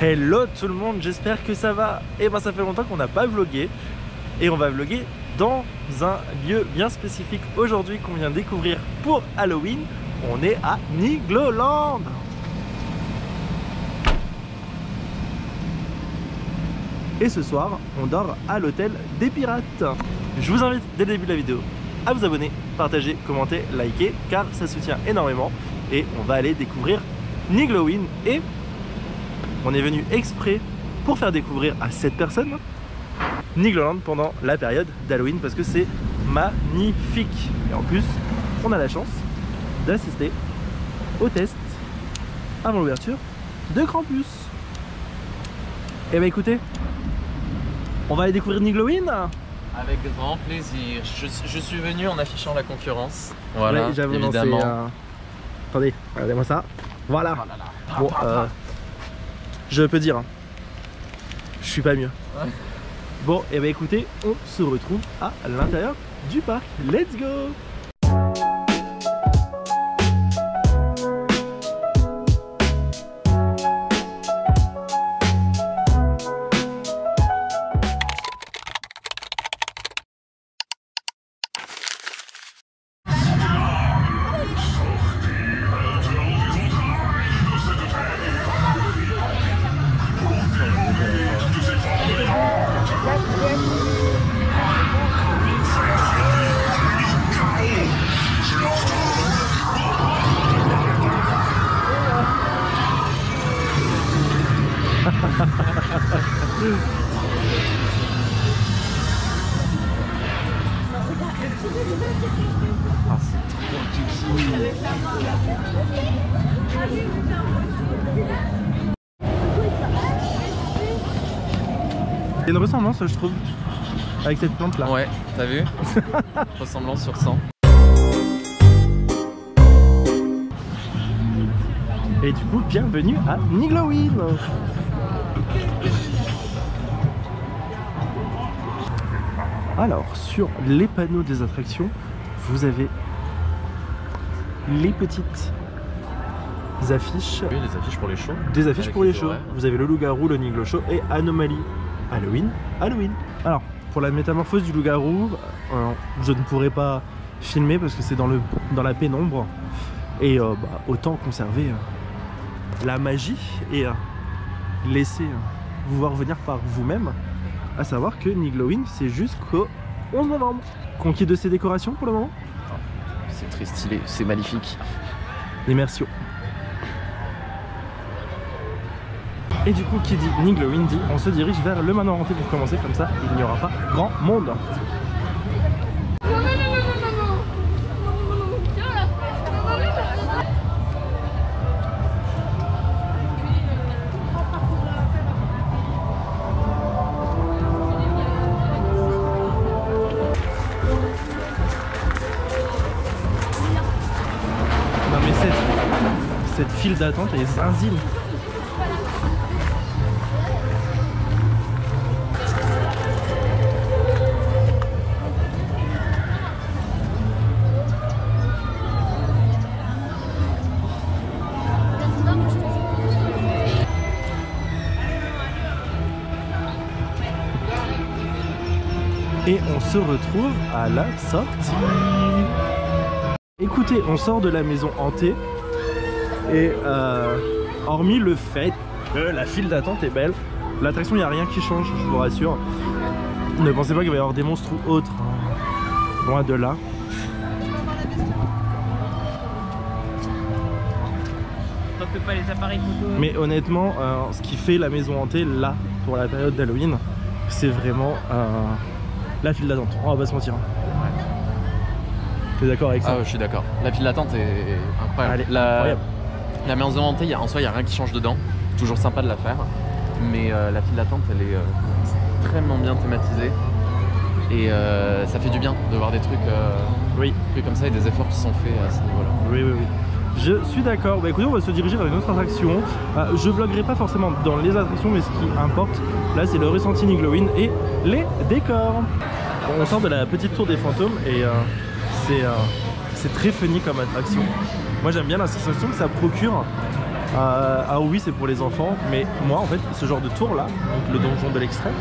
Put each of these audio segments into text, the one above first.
Hello tout le monde, j'espère que ça va. Et ben ça fait longtemps qu'on n'a pas vlogué. Et on va vloguer dans un lieu bien spécifique aujourd'hui qu'on vient découvrir pour Halloween. On est à Nigloland. Et ce soir, on dort à l'hôtel des pirates. Je vous invite dès le début de la vidéo à vous abonner, partager, commenter, liker, car ça soutient énormément. Et on va aller découvrir Nigloland. Et on est venu exprès pour faire découvrir à cette personne Nigloland pendant la période d'Halloween parce que c'est magnifique. Et en plus, on a la chance d'assister au test avant l'ouverture de Krampus. Et bah écoutez, on va aller découvrir Nigloland. Avec grand plaisir. Je suis venu en affichant la concurrence. Voilà, ouais, évidemment. Attendez, regardez-moi ça. Voilà. Oh là là. Bon, je peux dire, je suis pas mieux. Ouais. Bon, et bah écoutez, on se retrouve à l'intérieur du parc. Let's go! Ah, c'est trop kiki. Il y a une ressemblance, je trouve, avec cette plante là. Ouais, t'as vu? Ressemblance sur 100. Et du coup, bienvenue à Nigloland. Alors, sur les panneaux des attractions, vous avez les petites affiches. Oui, les affiches pour les shows. Des affiches avec pour les les shows. horaires. Vous avez le loup-garou, le Niglo Show et Anomalie. Halloween. Alors, pour la métamorphose du loup-garou, je ne pourrais pas filmer parce que c'est dans la pénombre. Et autant conserver la magie et laisser vous voir venir par vous-même. À savoir que Nigloland, c'est jusqu'au 11 novembre. Conquis de ses décorations pour le moment. C'est très stylé, c'est magnifique. Immersion. Et du coup, qui dit Nigloland dit on se dirige vers le manoir hanté pour commencer, comme ça il n'y aura pas grand monde. Non mais cette file d'attente elle est zinzine. Et on se retrouve à la sortie. Écoutez, on sort de la maison hantée. Et hormis le fait que la file d'attente est belle, l'attraction il n'y a rien qui change, je vous rassure. Ne pensez pas qu'il va y avoir des monstres ou autres. Loin de là. Pas les appareils photo. Mais honnêtement, ce qui fait la maison hantée là, pour la période d'Halloween, c'est vraiment la file d'attente. On va pas se mentir. Tu es d'accord avec ça? Ah ouais, je suis d'accord. La file d'attente est incroyable. Elle est incroyable. La maison hantée, en soi, il n'y a rien qui change dedans. Toujours sympa de la faire. Mais la file d'attente, elle est extrêmement bien thématisée. Et ça fait du bien de voir des trucs, trucs comme ça et des efforts qui sont faits à ce niveau-là. Oui, oui, oui. Je suis d'accord. Bah écoutez, on va se diriger vers une autre attraction. Je vloguerai pas forcément dans les attractions, mais ce qui importe, là, c'est le ressenti Nigloland et les décors. On sort de la petite tour des fantômes et c'est très funny comme attraction. Moi, j'aime bien la sensation que ça procure Ah oui, c'est pour les enfants, mais moi en fait ce genre de tour là, donc le donjon de l'extrait,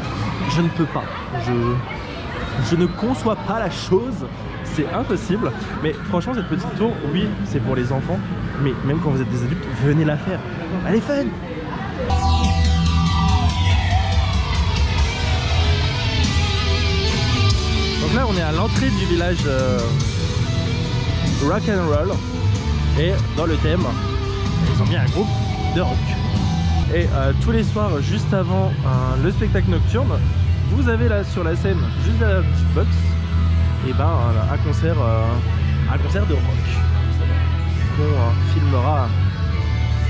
je ne peux pas. Je ne conçois pas la chose, c'est impossible. Mais franchement cette petite tour, oui c'est pour les enfants, mais même quand vous êtes des adultes, venez la faire. Elle est fun. Donc là on est à l'entrée du village rock and roll et dans le thème ils ont mis un groupe de rock. Et tous les soirs juste avant le spectacle nocturne, vous avez là sur la scène juste derrière la petite box et ben un concert de rock qu'on filmera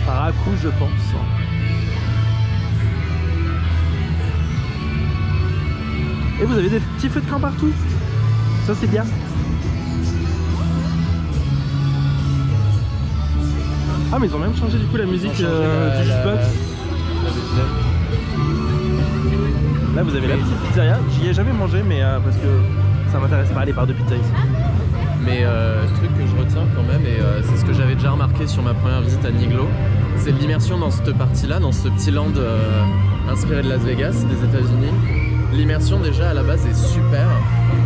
par à coup je pense. Et vous avez des petits feux de camp partout. Ça c'est bien. Ah mais ils ont même changé du coup la musique du jukebox. Là vous avez la petite pizzeria. J'y ai jamais mangé mais parce que ça m'intéresse pas les barres de pizza ici. Mais ce truc que je retiens quand même, et c'est ce que j'avais déjà remarqué sur ma première visite à Niglo, c'est l'immersion dans cette partie-là, dans ce petit land inspiré de Las Vegas, des États-Unis. L'immersion déjà à la base est super,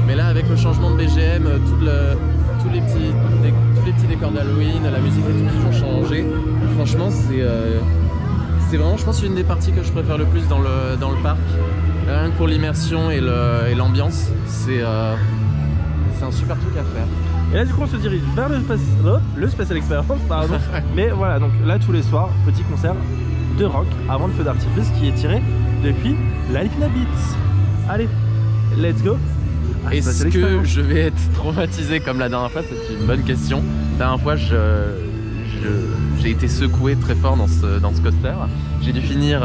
mais là avec le changement de BGM, tous les petits décors d'Halloween, la musique et tout qui ont changé, franchement c'est vraiment, je pense, une des parties que je préfère le plus dans le parc. Rien que pour l'immersion et l'ambiance, c'est un super truc à faire. Et là du coup on se dirige vers le Special Experience, pardon. Mais voilà, donc là tous les soirs, petit concert de rock avant le feu d'artifice qui est tiré depuis l'Alpina Beats. Allez, let's go. Est-ce que je vais être traumatisé comme la dernière fois? C'est une bonne question. La dernière fois j'ai été secoué très fort dans ce coaster. J'ai dû finir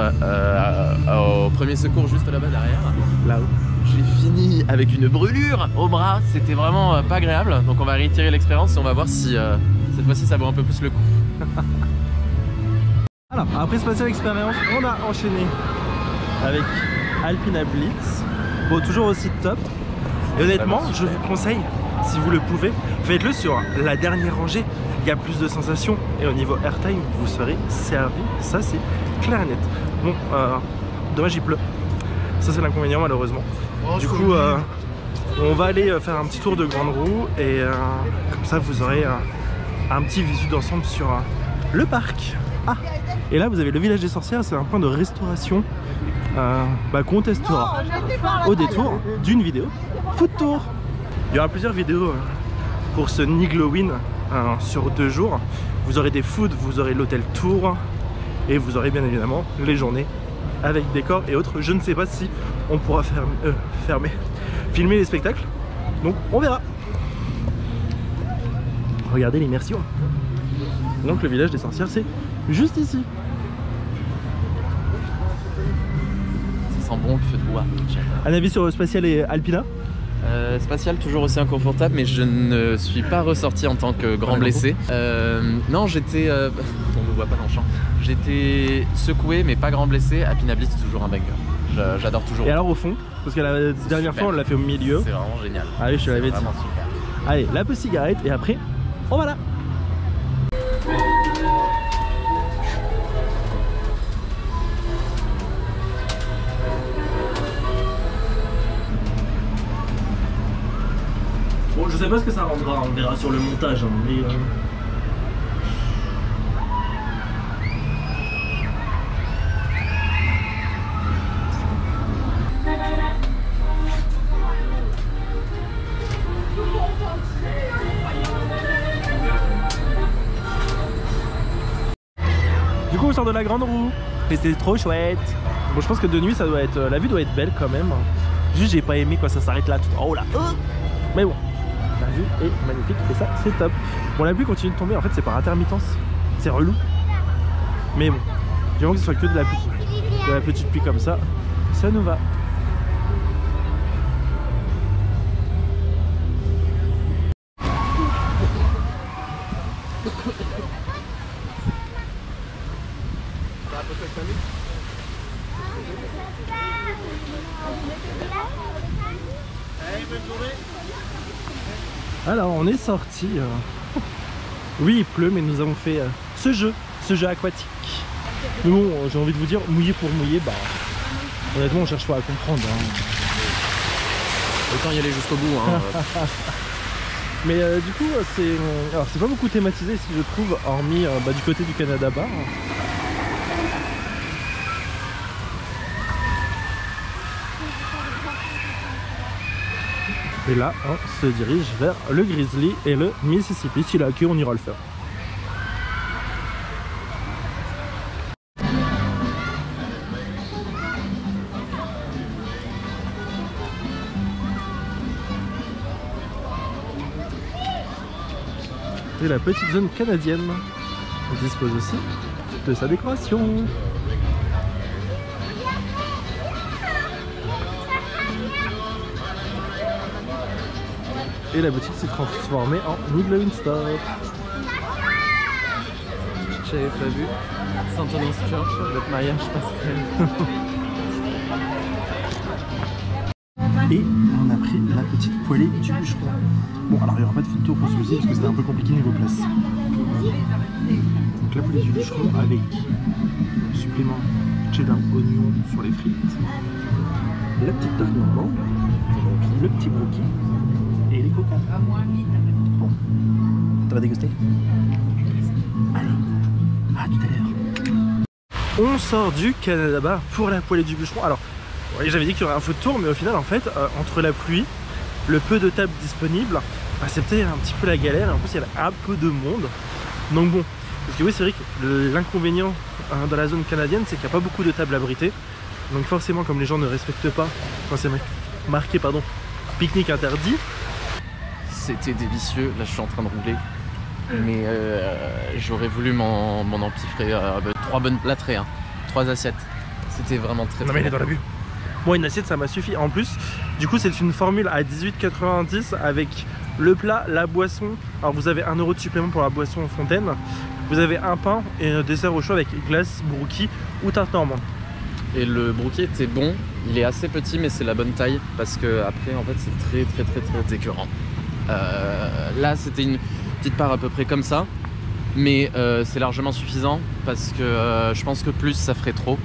au premier secours juste là-bas derrière. Là-haut. J'ai fini avec une brûlure au bras, c'était vraiment pas agréable. Donc on va réitérer l'expérience et on va voir si cette fois-ci ça vaut un peu plus le coup. Alors après Special Experience, on a enchaîné avec Alpina Blitz. Bon, toujours aussi top. Et honnêtement, je vous conseille, si vous le pouvez, faites-le sur la dernière rangée. Il y a plus de sensations et au niveau airtime, vous serez servi. Ça, c'est clair et net. Bon, dommage, il pleut. Ça, c'est l'inconvénient, malheureusement. Du coup, on va aller faire un petit tour de grande roue et comme ça, vous aurez un petit visu d'ensemble sur le parc. Ah, et là, vous avez le village des sorcières. C'est un point de restauration qu'on testera au détour d'une vidéo food tour. Il y aura plusieurs vidéos pour ce Nigloween sur 2 jours. Vous aurez des foods, vous aurez l'hôtel tour et vous aurez bien évidemment les journées avec décors et autres. Je ne sais pas si on pourra filmer les spectacles, donc on verra. Regardez l'immersion. Donc le village des sorcières, c'est juste ici. Ça sent bon le feu de bois. Un avis sur Spatial et Alpina? Spatial toujours aussi inconfortable, mais je ne suis pas ressorti en tant que grand blessé. Non, j'étais... on ne voit pas dans le champ. J'étais secoué mais pas grand blessé. Alpina Blitz, c'est toujours un banger. J'adore toujours. Et alors au fond? Parce que la dernière fois on l'a fait au milieu. C'est vraiment génial. Allez, je te l'avais dit. Super. Allez, la petite cigarette et après on va là. Bon, je sais pas ce que ça rendra, on verra sur le montage, hein, mais du coup on sort de la grande roue et c'était trop chouette. Bon, je pense que de nuit ça doit être, la vue doit être belle quand même. Juste j'ai pas aimé quand ça s'arrête là tout en haut là. Mais bon, la vue est magnifique et ça c'est top. Bon, la pluie continue de tomber, en fait c'est par intermittence. C'est relou. Mais bon, du moment que ce soit que de la petite pluie comme ça, ça nous va. Alors on est sorti. Oui il pleut mais nous avons fait ce jeu ce jeu aquatique. Mais bon, j'ai envie de vous dire, mouiller pour mouiller, bah honnêtement on cherche pas à comprendre. Hein. Autant y aller jusqu'au bout. Hein. Mais du coup, c'est pas beaucoup thématisé si je trouve, hormis du côté du Canada Bar. Et là, on se dirige vers le Grizzly et le Mississippi. S'il a queue, on ira le faire. Et la petite zone canadienne dispose aussi de sa décoration. Et la boutique s'est transformée en Igloo Stop. J'avais pas vu St. Anne's Church, notre mariage pastel. Et on a pris la petite poêlée du bûcheron. Bon, alors il n'y aura pas de food tour pour celui-ci parce que c'était un peu compliqué niveau place. Donc la poêlée du bûcheron avec le supplément cheddar oignon sur les frites, la petite tarte normande, le petit brookie et les coca. Bon, ça va déguster? Allez, à tout à l'heure. On sort du Canada Bar pour la poêlée du bûcheron. Alors, oui, j'avais dit qu'il y aurait un food tour, mais au final, en fait, entre la pluie, le peu de tables disponibles, bah, c'est peut-être un petit peu la galère. Et en plus, il y a un peu de monde. Donc bon, parce que oui, c'est vrai que l'inconvénient dans la zone canadienne, c'est qu'il n'y a pas beaucoup de tables abritées. Donc forcément, comme les gens ne respectent pas, quand c'est marqué, pardon, pique-nique interdit. C'était délicieux. Là, je suis en train de rouler. Mais j'aurais voulu m'en empiffrer 3 bonnes plâtrées, hein. 3 assiettes. C'était vraiment très, non, mais il est dans la vue. Moi, une assiette, ça m'a suffi. En plus, du coup, c'est une formule à 18,90 avec le plat, la boisson. Alors, vous avez 1 € de supplément pour la boisson fontaine. Vous avez un pain et un dessert au choix avec glace, brookie ou tarte normande. Et le brookie était bon. Il est assez petit, mais c'est la bonne taille parce que après, en fait, c'est très écœurant. Là, c'était une petite part à peu près comme ça, mais c'est largement suffisant parce que je pense que plus, ça ferait trop.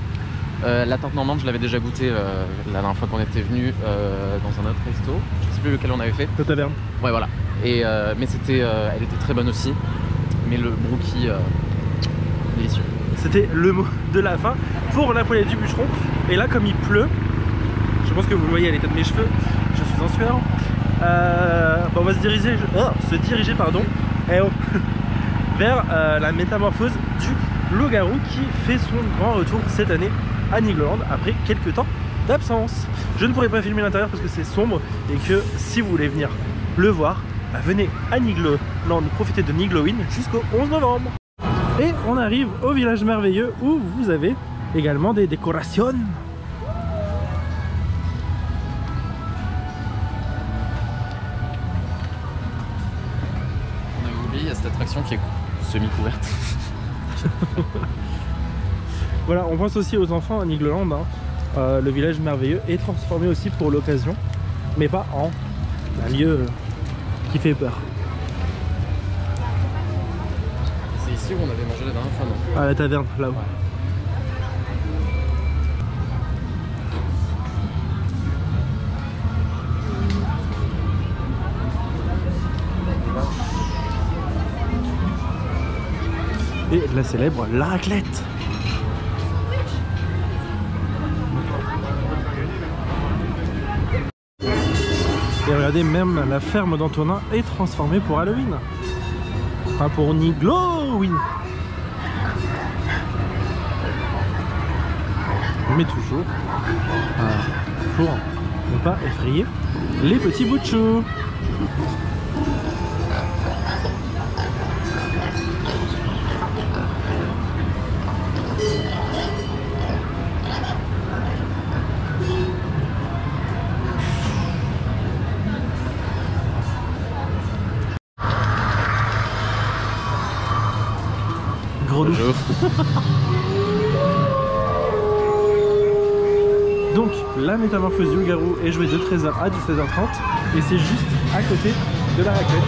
La tarte normande, je l'avais déjà goûté la dernière fois qu'on était venu dans un autre resto. Je sais plus lequel on avait fait. La taverne. Ouais, voilà. Et, mais elle était très bonne aussi. Mais le brookie, délicieux. C'était le mot de la fin pour la poêlée du bûcheron. Et là, comme il pleut, je pense que vous le voyez à l'état de mes cheveux, je suis en sueur. On va se diriger, vers la métamorphose du loup-garou qui fait son grand retour cette année à Nigloland après quelques temps d'absence. Je ne pourrai pas filmer l'intérieur parce que c'est sombre et que si vous voulez venir le voir, bah venez à Nigloland, profitez de Niglowin jusqu'au 11 novembre. Et on arrive au village merveilleux où vous avez également des décorations. On avait oublié, il y a cette attraction qui est semi-couverte. Voilà, on pense aussi aux enfants à Nigloland. Hein. Le village merveilleux est transformé aussi pour l'occasion, mais pas en un lieu qui fait peur. C'est ici où on avait mangé la dernière fois, non? À la taverne, là-haut. Et la célèbre la raclette. Et regardez, même la ferme d'Antonin est transformée pour Halloween. Enfin pour Niglowin. Mais toujours pour ne pas effrayer les petits bouts de chou. Bonjour. Donc la métamorphose du loup-garou est jouée de 13h à 17h30 et c'est juste à côté de la raclette.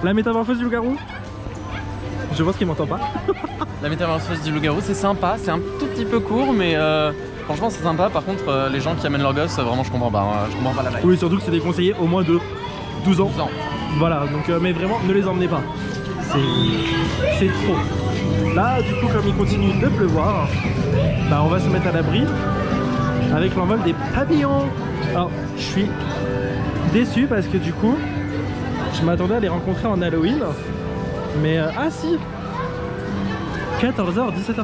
La métamorphose du loup-garou? Je pense qu'il m'entend pas. La métamorphose du loup-garou, c'est sympa, c'est un tout petit peu court, mais franchement c'est sympa. Par contre, les gens qui amènent leurs gosses, vraiment je comprends pas la vibe. Oui, surtout que c'est déconseillé au moins de 12 ans. 12 ans. Voilà, donc mais vraiment ne les emmenez pas. C'est trop. Là, du coup, comme il continue de pleuvoir, bah, on va se mettre à l'abri avec l'envol des papillons. Alors, je suis déçu parce que du coup, je m'attendais à les rencontrer en Halloween. Mais ah si, 14h, 17h30.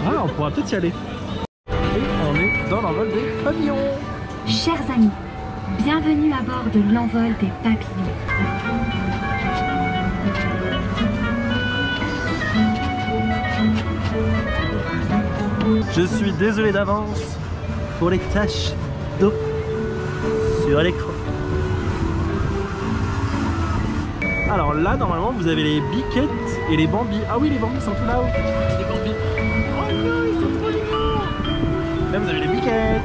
Ah, on pourra peut-être y aller. Et on est dans l'envol des papillons. Chers amis, bienvenue à bord de l'envol des papillons. Je suis désolé d'avance pour les taches d'eau sur l'écran. Alors là, normalement, vous avez les biquettes et les bambis. Ah oui, les bambis sont tout là-haut. Les bambis. Oh non, ils sont trop mignons. Là, vous avez les biquettes.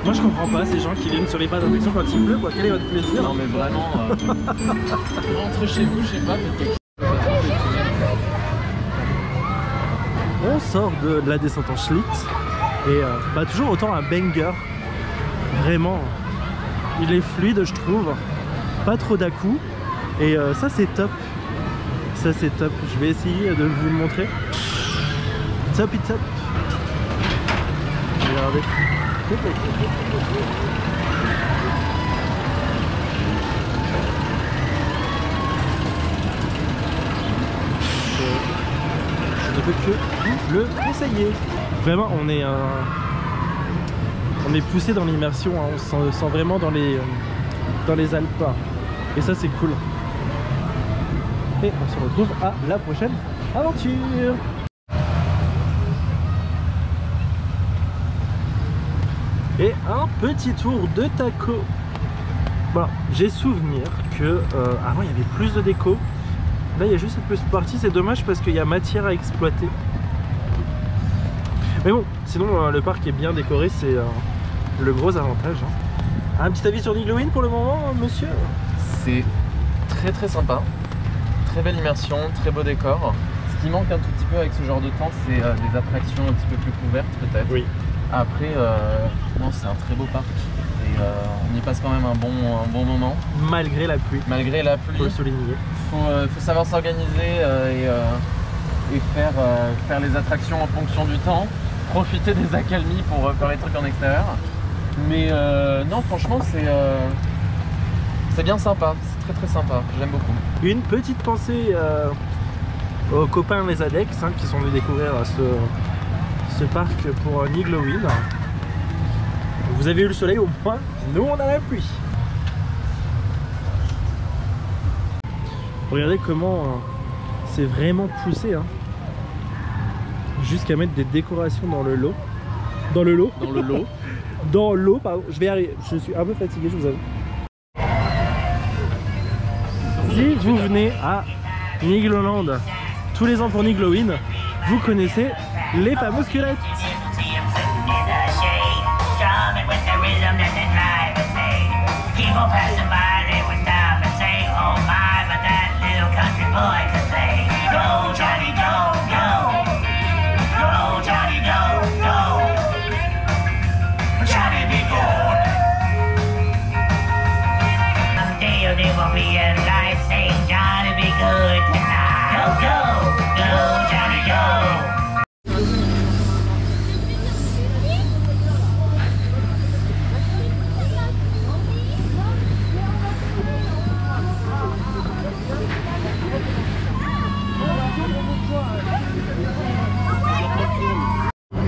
Moi je comprends pas ces gens qui viennent sur les pas d'infection quand il pleut quoi, quel est votre plaisir? Non mais vraiment, rentrez chez vous, je sais pas, peut-être. On sort de la descente en Schlitt et bah, toujours autant un banger. Vraiment, il est fluide je trouve, pas trop d'à-coups et ça c'est top. Ça c'est top, je vais essayer de vous le montrer. Top et top. Regardez. Je ne peux que vous le conseiller. Vraiment, on est poussé dans l'immersion, hein. On se sent vraiment dans les Alpes. Et ça, c'est cool. Et on se retrouve à la prochaine aventure. Et un petit tour de taco. Voilà, j'ai souvenir que avant il y avait plus de déco. Là il y a juste cette petite partie, c'est dommage parce qu'il y a matière à exploiter. Mais bon, sinon le parc est bien décoré, c'est le gros avantage. Hein. Un petit avis sur Halloween pour le moment, monsieur? C'est très très sympa, très belle immersion, très beau décor. Ce qui manque un tout petit peu avec ce genre de temps, c'est des attractions un petit peu plus couvertes peut-être. Oui. Après, non, c'est un très beau parc et on y passe quand même un bon moment. Malgré la pluie. Malgré la pluie. Faut le souligner. Faut savoir s'organiser et faire les attractions en fonction du temps. Profiter des accalmies pour faire les trucs en extérieur. Mais non, franchement, c'est bien sympa. C'est très très sympa. J'aime beaucoup. Une petite pensée aux copains les Adex hein, qui sont venus découvrir ce parc pour Halloween. Vous avez eu le soleil au moins, nous on a la pluie. Regardez comment c'est vraiment poussé hein. Jusqu'à mettre des décorations dans le lot. Dans le lot. Dans le lot. Dans l'eau, pardon. Je vais arriver. Je suis un peu fatigué, je vous avoue. Si vous venez à Nigloland tous les ans pour Halloween, vous connaissez les fameuses curettes.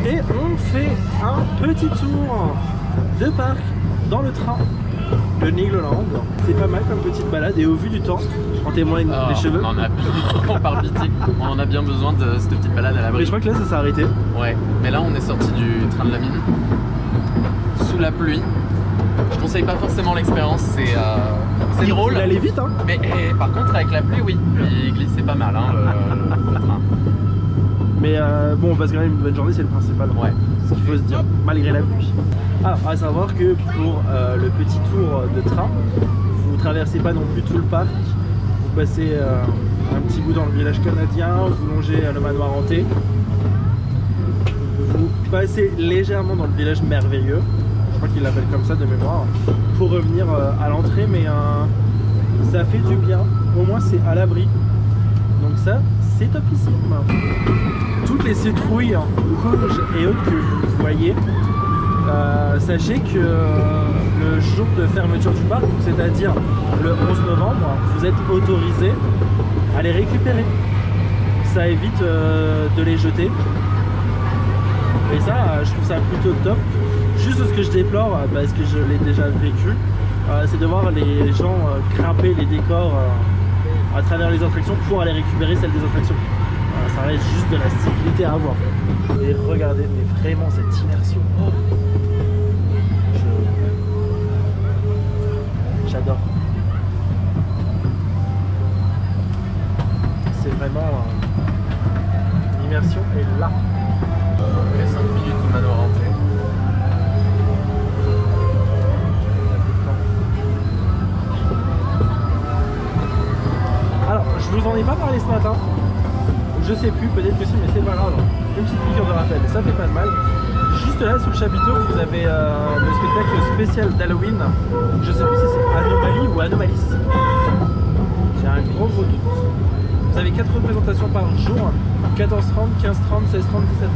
Et on fait un petit tour de parc dans le train de Nigloland. C'est pas mal comme petite balade et au vu du temps, en témoigne les cheveux. On parle vite, on en a bien besoin de cette petite balade à l'abri. Mais je crois que là ça s'est arrêté. Ouais, mais là on est sorti du train de la mine, sous la pluie, Je conseille pas forcément l'expérience, c'est drôle. Il allait vite, hein. Mais par contre, avec la pluie, oui, il glissait pas mal, hein, le train. Mais bon, on passe quand même une bonne journée, c'est le principal. Ouais. Ce qu'il faut se dire, malgré la pluie. Alors, à savoir que pour le petit tour de train, vous traversez pas non plus tout le parc. Vous passez un petit bout dans le village canadien, vous longez le manoir hanté. Vous passez légèrement dans le village merveilleux, je crois qu'il l'appelle comme ça de mémoire, pour revenir à l'entrée, mais ça fait du bien, au moins c'est à l'abri. Donc ça, c'est topissime. Toutes les citrouilles rouges et autres que vous voyez, sachez que le jour de fermeture du parc, c'est-à-dire le 11 novembre, vous êtes autorisé à les récupérer. Ça évite de les jeter. Et ça, je trouve ça plutôt top. Juste ce que je déplore, parce que je l'ai déjà vécu, c'est de voir les gens grimper les décors à travers les attractions pour aller récupérer celles des attractions. Ça reste juste de la stabilité à avoir. Et regardez, mais vraiment cette immersion. Oh. J'adore. C'est vraiment l'immersion est là. Après 5 minutes au manoir hanté. Alors, je vous en ai pas parlé ce matin. Je sais plus, peut-être que si, mais c'est pas grave. Une petite piqûre de rappel, ça fait pas de mal. Juste là, sous le chapiteau, vous avez le spectacle spécial d'Halloween. Je sais plus si c'est Anomalie ou Anomalis. J'ai un gros doute. Vous avez 4 représentations par jour, 14h30, 15h30, 16h30, 17h30.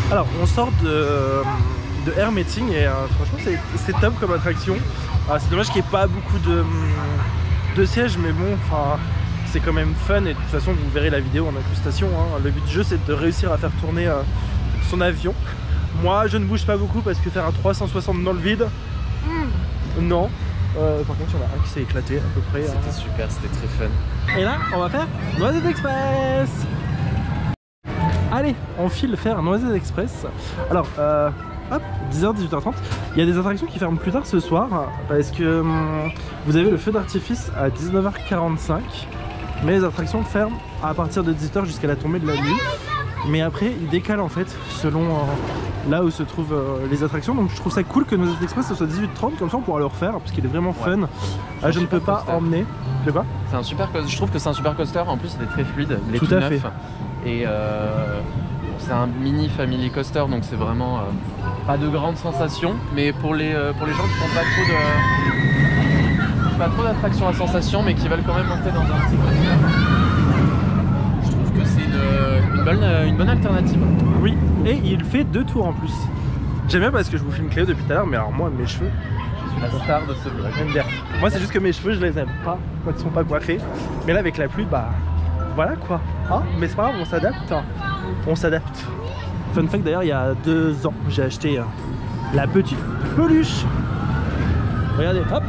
Alors on sort de Air Meeting et franchement c'est top comme attraction. C'est dommage qu'il n'y ait pas beaucoup de sièges, mais bon, c'est quand même fun et de toute façon vous verrez la vidéo en incrustation. Hein. Le but du jeu c'est de réussir à faire tourner son avion. Moi je ne bouge pas beaucoup parce que faire un 360 dans le vide, non. Par contre il y en a un qui s'est éclaté à peu près. C'était super, c'était très fun. Et là on va faire Noisette Express. Allez, on file faire Noisette Express. Alors, hop, 10h, 18h30. Il y a des attractions qui ferment plus tard ce soir parce que vous avez le feu d'artifice à 19h45. Mais les attractions ferment à partir de 18h jusqu'à la tombée de la nuit. Mais après, ils décalent en fait selon là où se trouvent les attractions. Donc je trouve ça cool que Noisette Express ce soit 18h30, comme ça on pourra le refaire parce qu'il est vraiment fun. Ah, je ne peux pas emmener. De quoi? C'est un super coaster. Je trouve que c'est un super coaster. En plus, il est très fluide. Il est tout à fait. Et c'est un mini family coaster, donc c'est vraiment pas de grandes sensations, mais pour les gens qui font pas trop d'attractions à sensations, mais qui veulent quand même monter dans un petit coaster, je trouve que c'est une bonne alternative. Oui, et il fait 2 tours en plus. J'aime bien parce que je vous filme Cléo depuis tout à l'heure, mais alors moi mes cheveux, je suis la star de ce vlog. J'aime bien. Moi c'est juste que mes cheveux je les aime pas quand ils sont pas coiffés, mais là avec la pluie bah voilà quoi, hein, mais c'est pas grave, on s'adapte. On s'adapte. Fun fact d'ailleurs, il y a 2 ans, j'ai acheté la petite peluche. Regardez, hop.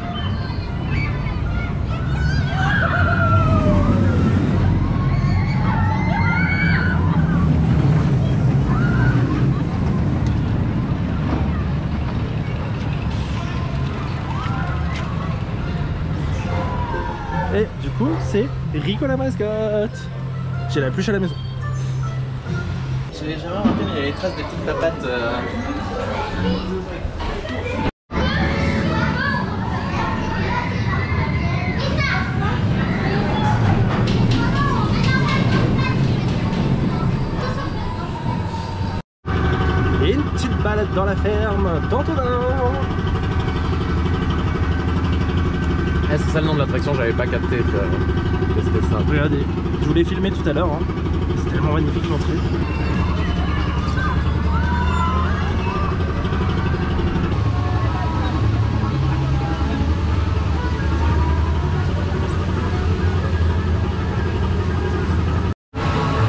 Et du coup, c'est Rico la mascotte. J'ai la peluche à la maison. J'ai jamais remarqué, mais il y a les traces des petites papates. dans la ferme d'Antonin. Ah, c'est ça le nom de l'attraction, j'avais pas capté que c'était ça. Regardez, je voulais filmer tout à l'heure, hein. C'est tellement magnifique l'entrée.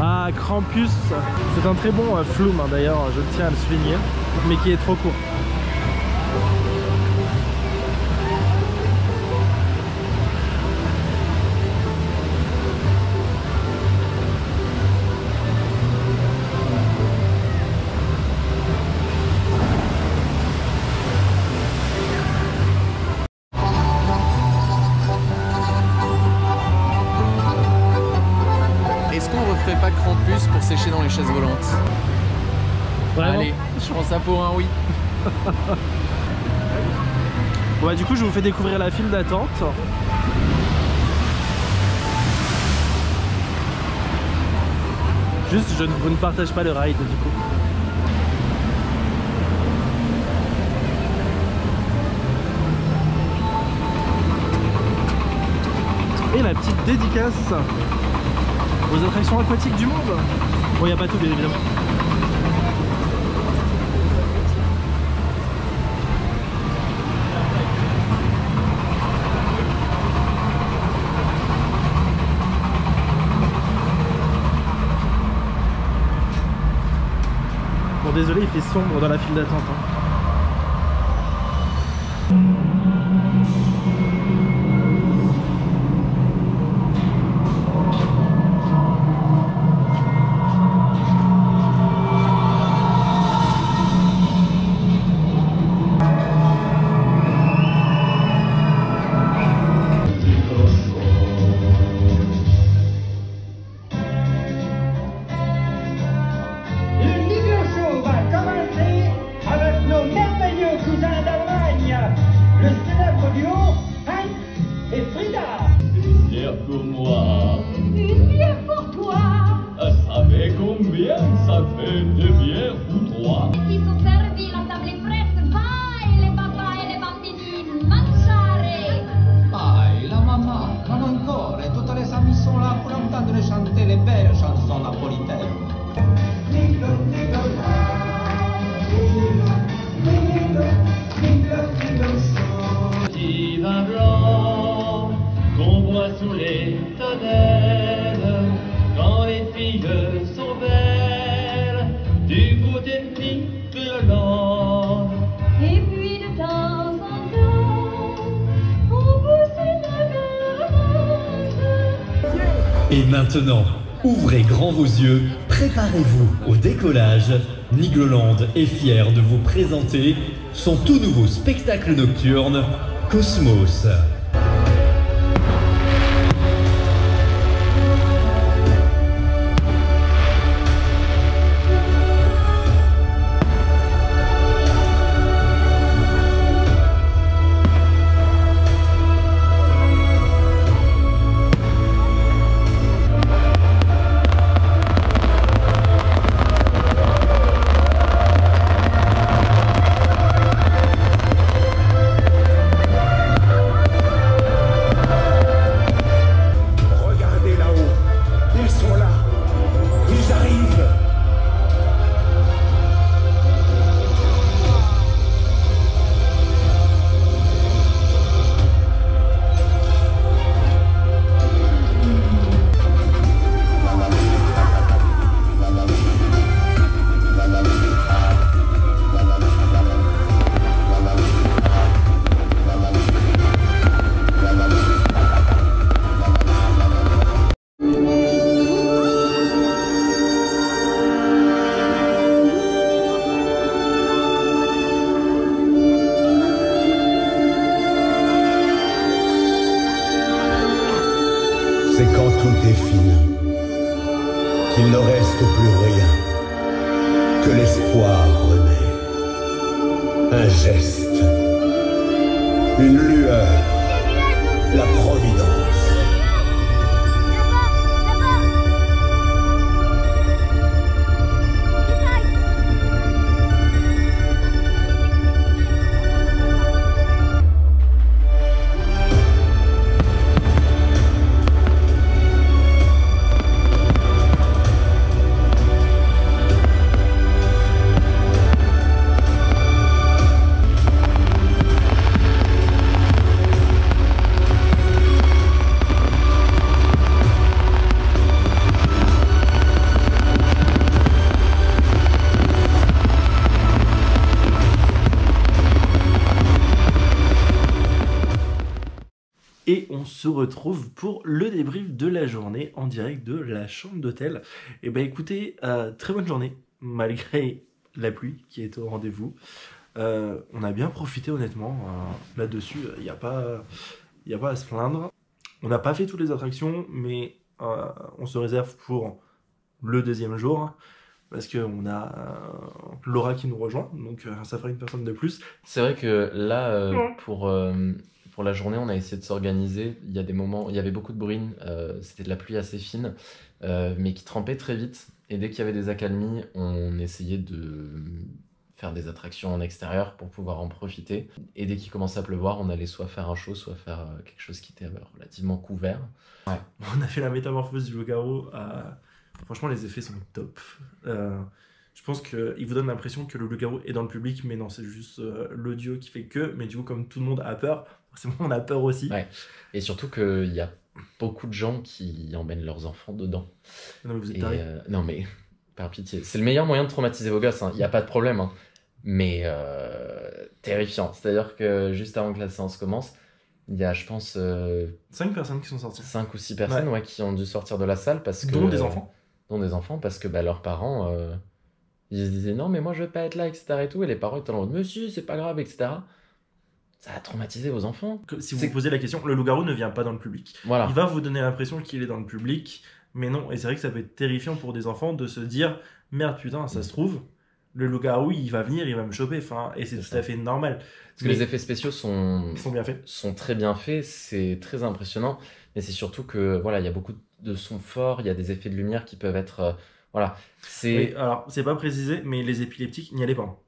Ah, Krampus, c'est un très bon flume hein, d'ailleurs, je tiens à le souligner, mais qui est trop court. Est-ce qu'on referait pas Krampus pour sécher dans les chaises volantes? Vraiment? Allez, je prends ça pour un oui. Ouais, du coup, je vous fais découvrir la file d'attente. Juste, vous ne partage pas le ride du coup. Et la petite dédicace aux attractions aquatiques du monde. Bon, il n'y a pas tout bien évidemment. Bon, désolé, il fait sombre dans la file d'attente. Hein. Pour moi, une bière pour toi. savez combien ça fait deux bières pour trois? Ils sont servis, la table est prête. Vai, les papas e le bambini, mangiare. Vai, la mamma, non ancora, e tutte le amies sont là pour entendre chanter les belles chansons napolitaines. Petit vin blanc qu'on boit sous les tonnelles quand les filles sont belles du côté de Nicolas. Et puis de temps en temps, on pousse une garance. Et maintenant, ouvrez grand vos yeux, préparez-vous au décollage. Nigloland est fier de vous présenter son tout nouveau spectacle nocturne, Cosmos. C'est quand tout est fini, qu'il ne reste plus rien, que l'espoir renaît. Un geste, une lueur, la providence. Et on se retrouve pour le débrief de la journée en direct de la chambre d'hôtel. Et bah écoutez, très bonne journée, malgré la pluie qui est au rendez-vous. On a bien profité honnêtement, là-dessus, il n'y a pas à se plaindre. On n'a pas fait toutes les attractions, mais on se réserve pour le deuxième jour. Parce qu'on a Laura qui nous rejoint, donc ça fera une personne de plus. C'est vrai que là, pour la journée, on a essayé de s'organiser. Il y a des moments, il y avait beaucoup de bruine, c'était de la pluie assez fine, mais qui trempait très vite. Et dès qu'il y avait des accalmies, on essayait de faire des attractions en extérieur pour pouvoir en profiter. Et dès qu'il commençait à pleuvoir, on allait soit faire un show, soit faire quelque chose qui était relativement couvert. Ouais. On a fait la métamorphose du loup-garou. Franchement, les effets sont top. Je pense qu'il vous donne l'impression que le loup-garou est dans le public, mais non, c'est juste l'audio qui fait que. Mais du coup, comme tout le monde a peur, forcément, on a peur aussi. Ouais. Et surtout qu'il y a beaucoup de gens qui emmènent leurs enfants dedans. Non, mais vous êtes tarés. Non, mais par pitié. C'est le meilleur moyen de traumatiser vos gosses, hein. Il n'y a pas de problème. Hein. Mais terrifiant. C'est-à-dire que juste avant que la séance commence, il y a, je pense... 5 personnes qui sont sorties. 5 ou 6 personnes ouais, qui ont dû sortir de la salle parce que... Dont des enfants. Dont des enfants, parce que leurs parents, ils se disaient non, mais moi je veux pas être là, etc. Et tout, et les parents étaient en mode, monsieur, c'est pas grave, etc. Ça a traumatisé vos enfants. Si vous vous posez la question, le loup-garou ne vient pas dans le public. Voilà. Il va vous donner l'impression qu'il est dans le public, mais non. Et c'est vrai que ça peut être terrifiant pour des enfants de se dire, merde, putain, ça se trouve, le loup-garou, il va venir, il va me choper. Enfin, et c'est tout à fait normal. Parce que les effets spéciaux sont bien faits. Sont très bien faits, c'est très impressionnant. Mais c'est surtout que, voilà, il y a beaucoup de sons forts, il y a des effets de lumière qui peuvent être... voilà. Oui, alors, c'est pas précisé, mais les épileptiques, n'y allez pas.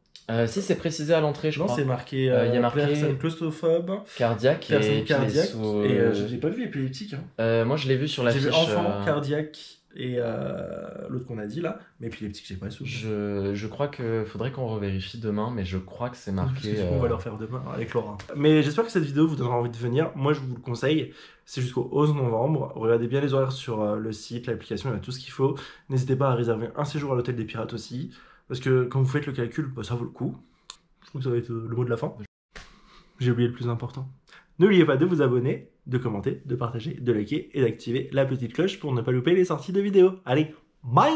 Si, c'est précisé à l'entrée, je crois. Non, c'est marqué, il y a marqué personne claustrophobe, cardiaque, personne cardiaque, et j'ai pas vu épileptique. Hein. Moi, je l'ai vu sur l'affiche. J'ai vu enfant, cardiaque, et l'autre qu'on a dit là, mais épileptique, j'ai pas le souvenir. Je crois qu'il faudrait qu'on revérifie demain, mais je crois que c'est marqué. On va leur faire demain avec Laura. Mais j'espère que cette vidéo vous donnera envie de venir. Moi, je vous le conseille. C'est jusqu'au 11 novembre. Regardez bien les horaires sur le site, l'application, il y a tout ce qu'il faut. N'hésitez pas à réserver un séjour à l'hôtel des Pirates aussi. Parce que quand vous faites le calcul, ça vaut le coup. Je trouve que ça va être le mot de la fin. J'ai oublié le plus important. N'oubliez pas de vous abonner, de commenter, de partager, de liker et d'activer la petite cloche pour ne pas louper les sorties de vidéos. Allez, bye!